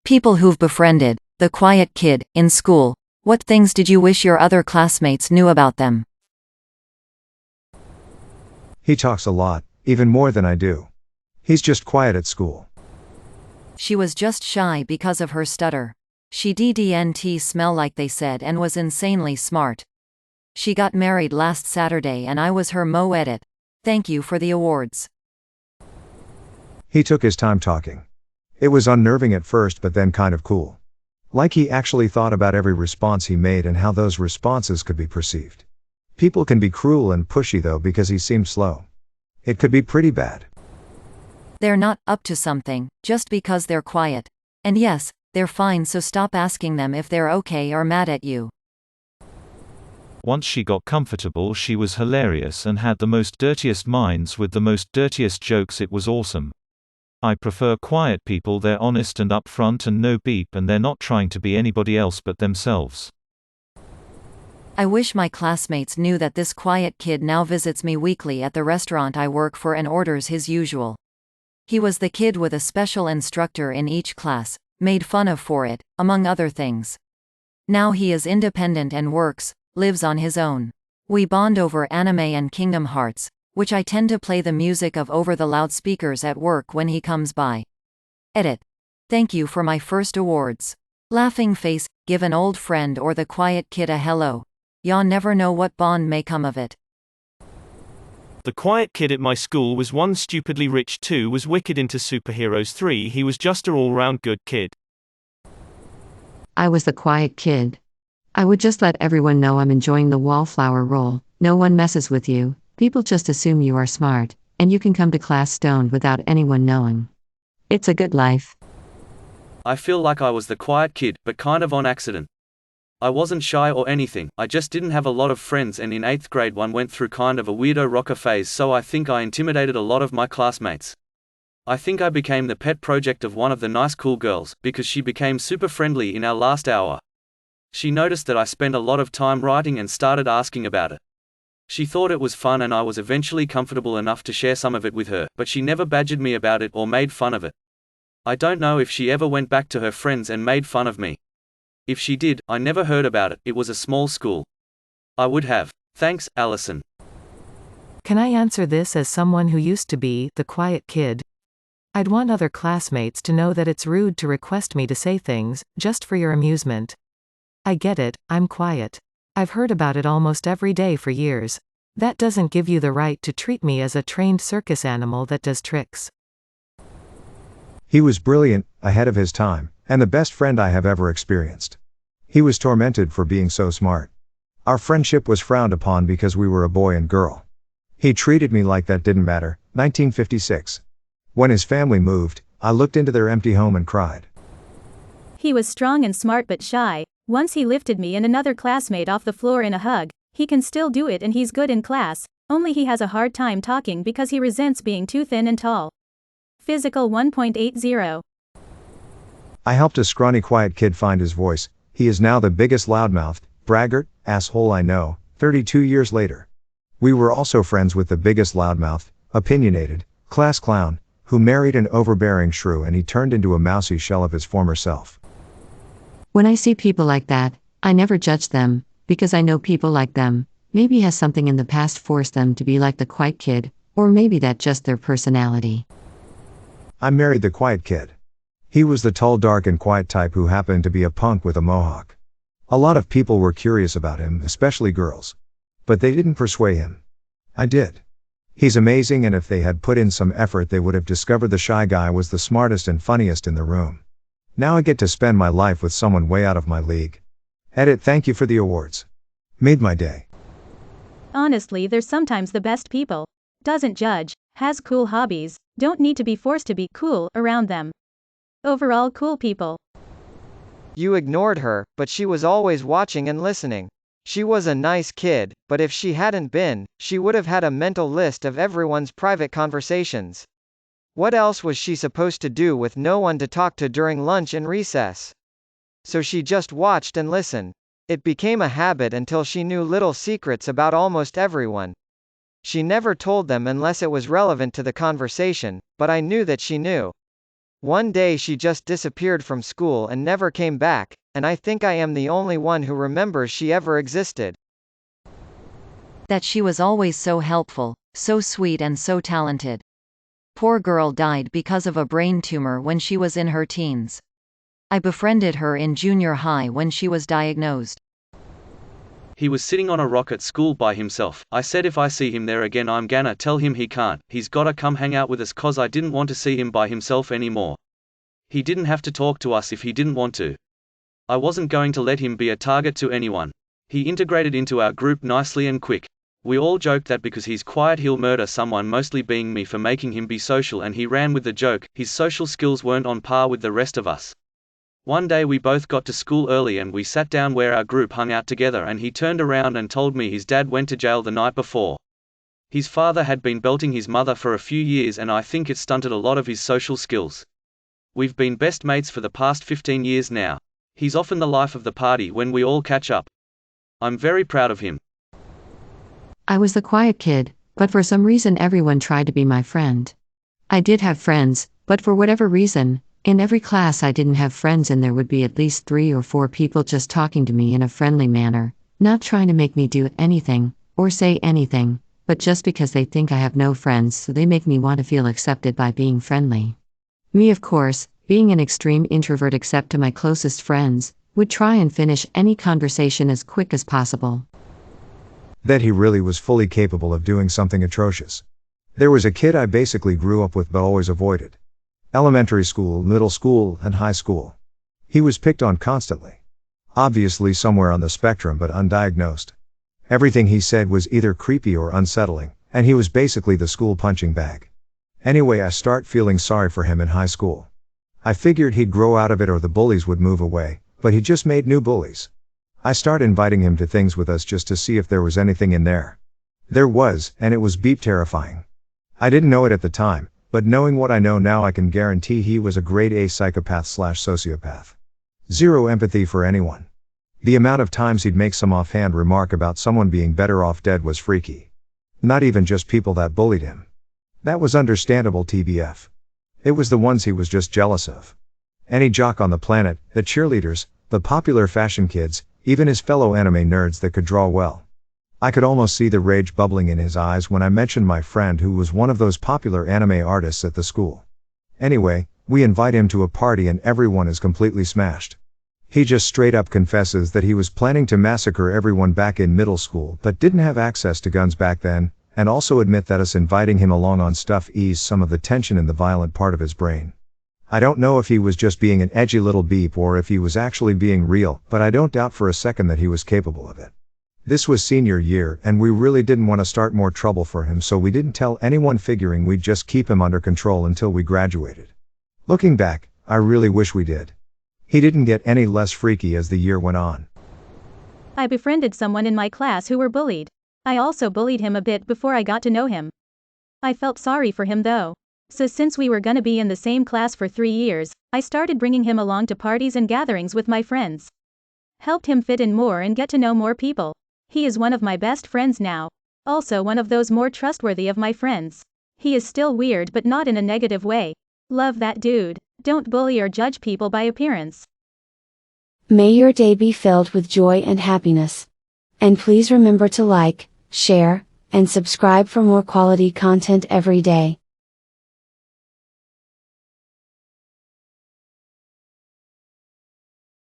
People who've befriended the quiet kid in school. What things did you wish your other classmates knew about them? He talks a lot, even more than I do. He's just quiet at school. She was just shy because of her stutter. She didn't smell like they said and was insanely smart. She got married last Saturday and I was her mo-edit. Thank you for the awards. He took his time talking. It was unnerving at first but then kind of cool. Like he actually thought about every response he made and how those responses could be perceived. People can be cruel and pushy though because he seemed slow. It could be pretty bad. They're not up to something just because they're quiet. And yes, they're fine, so stop asking them if they're okay or mad at you. Once she got comfortable, she was hilarious and had the most dirtiest minds with the most dirtiest jokes. It was awesome. I prefer quiet people. They're honest and upfront and no beep, and they're not trying to be anybody else but themselves. I wish my classmates knew that this quiet kid now visits me weekly at the restaurant I work for and orders his usual. He was the kid with a special instructor in each class, made fun of for it, among other things. Now he is independent and lives on his own. We bond over anime and Kingdom Hearts, which I tend to play the music of over the loudspeakers at work when he comes by. Edit. Thank you for my first awards. Laughing face, give an old friend or the quiet kid a hello. Y'all never know what bond may come of it. The quiet kid at my school was 1 stupidly rich, 2 was wicked into superheroes, 3 he was just a all-round good kid. I was the quiet kid. I would just let everyone know I'm enjoying the wallflower roll. No one messes with you. People just assume you are smart, and you can come to class stoned without anyone knowing. It's a good life. I feel like I was the quiet kid, but kind of on accident. I wasn't shy or anything, I just didn't have a lot of friends, and in 8th grade one went through kind of a weirdo rocker phase, so I think I intimidated a lot of my classmates. I think I became the pet project of one of the nice cool girls, because she became super friendly in our last hour. She noticed that I spent a lot of time writing and started asking about it. She thought it was fun and I was eventually comfortable enough to share some of it with her, but she never badgered me about it or made fun of it. I don't know if she ever went back to her friends and made fun of me. If she did, I never heard about it. It was a small school. I would have. Thanks, Allison. Can I answer this as someone who used to be the quiet kid? I'd want other classmates to know that it's rude to request me to say things, just for your amusement. I get it, I'm quiet. I've heard about it almost every day for years. That doesn't give you the right to treat me as a trained circus animal that does tricks. He was brilliant, ahead of his time, and the best friend I have ever experienced. He was tormented for being so smart. Our friendship was frowned upon because we were a boy and girl. He treated me like that didn't matter. 1956. When his family moved, I looked into their empty home and cried. He was strong and smart but shy. Once he lifted me and another classmate off the floor in a hug. He can still do it and he's good in class, only he has a hard time talking because he resents being too thin and tall. Physical 1.80. I helped a scrawny quiet kid find his voice. He is now the biggest loudmouthed, braggart, asshole I know, 32 years later. We were also friends with the biggest loudmouth, opinionated, class clown, who married an overbearing shrew and he turned into a mousy shell of his former self. When I see people like that, I never judge them, because I know people like them. Maybe has something in the past forced them to be like the quiet kid, or maybe that's just their personality. I married the quiet kid. He was the tall, dark and quiet type who happened to be a punk with a mohawk. A lot of people were curious about him, especially girls. But they didn't persuade him. I did. He's amazing, and if they had put in some effort they would have discovered the shy guy was the smartest and funniest in the room. Now I get to spend my life with someone way out of my league. Edit. Thank you for the awards. Made my day. Honestly, they're sometimes the best people. Doesn't judge, has cool hobbies, don't need to be forced to be cool around them. Overall cool people. You ignored her, but she was always watching and listening. She was a nice kid, but if she hadn't been, she would have had a mental list of everyone's private conversations. What else was she supposed to do with no one to talk to during lunch and recess? So she just watched and listened. It became a habit until she knew little secrets about almost everyone. She never told them unless it was relevant to the conversation, but I knew that she knew. One day she just disappeared from school and never came back, and I think I am the only one who remembers she ever existed. That she was always so helpful, so sweet and so talented. Poor girl died because of a brain tumor when she was in her teens. I befriended her in junior high when she was diagnosed. He was sitting on a rock at school by himself. I said if I see him there again I'm gonna tell him he can't. He's gotta come hang out with us cause I didn't want to see him by himself anymore. He didn't have to talk to us if he didn't want to. I wasn't going to let him be a target to anyone. He integrated into our group nicely and quick. We all joked that because he's quiet he'll murder someone, mostly being me for making him be social, and he ran with the joke. His social skills weren't on par with the rest of us. One day we both got to school early and we sat down where our group hung out together, and he turned around and told me his dad went to jail the night before. His father had been belting his mother for a few years and I think it stunted a lot of his social skills. We've been best mates for the past 15 years now. He's often the life of the party when we all catch up. I'm very proud of him. I was the quiet kid, but for some reason everyone tried to be my friend. I did have friends, but for whatever reason, in every class I didn't have friends and there would be at least 3 or 4 people just talking to me in a friendly manner, not trying to make me do anything, or say anything, but just because they think I have no friends so they make me want to feel accepted by being friendly. Me, of course, being an extreme introvert except to my closest friends, would try and finish any conversation as quick as possible. That he really was fully capable of doing something atrocious. There was a kid I basically grew up with but always avoided. Elementary school, middle school, and high school. He was picked on constantly. Obviously somewhere on the spectrum but undiagnosed. Everything he said was either creepy or unsettling, and he was basically the school punching bag. Anyway, I start feeling sorry for him in high school. I figured he'd grow out of it or the bullies would move away, but he just made new bullies. I start inviting him to things with us just to see if there was anything in there. There was, and it was beep terrifying. I didn't know it at the time, but knowing what I know now I can guarantee he was a grade A psychopath/sociopath. Zero empathy for anyone. The amount of times he'd make some offhand remark about someone being better off dead was freaky. Not even just people that bullied him. That was understandable TBF. It was the ones he was just jealous of. Any jock on the planet, the cheerleaders, the popular fashion kids, even his fellow anime nerds that could draw well. I could almost see the rage bubbling in his eyes when I mentioned my friend who was one of those popular anime artists at the school. Anyway, we invite him to a party and everyone is completely smashed. He just straight up confesses that he was planning to massacre everyone back in middle school but didn't have access to guns back then, and also admit that us inviting him along on stuff eased some of the tension in the violent part of his brain. I don't know if he was just being an edgy little beep or if he was actually being real, but I don't doubt for a second that he was capable of it. This was senior year and we really didn't want to start more trouble for him, so we didn't tell anyone, figuring we'd just keep him under control until we graduated. Looking back, I really wish we did. He didn't get any less freaky as the year went on. I befriended someone in my class who were bullied. I also bullied him a bit before I got to know him. I felt sorry for him though. So since we were gonna be in the same class for 3 years, I started bringing him along to parties and gatherings with my friends. Helped him fit in more and get to know more people. He is one of my best friends now. Also one of those more trustworthy of my friends. He is still weird but not in a negative way. Love that dude. Don't bully or judge people by appearance. May your day be filled with joy and happiness. And please remember to like, share, and subscribe for more quality content every day.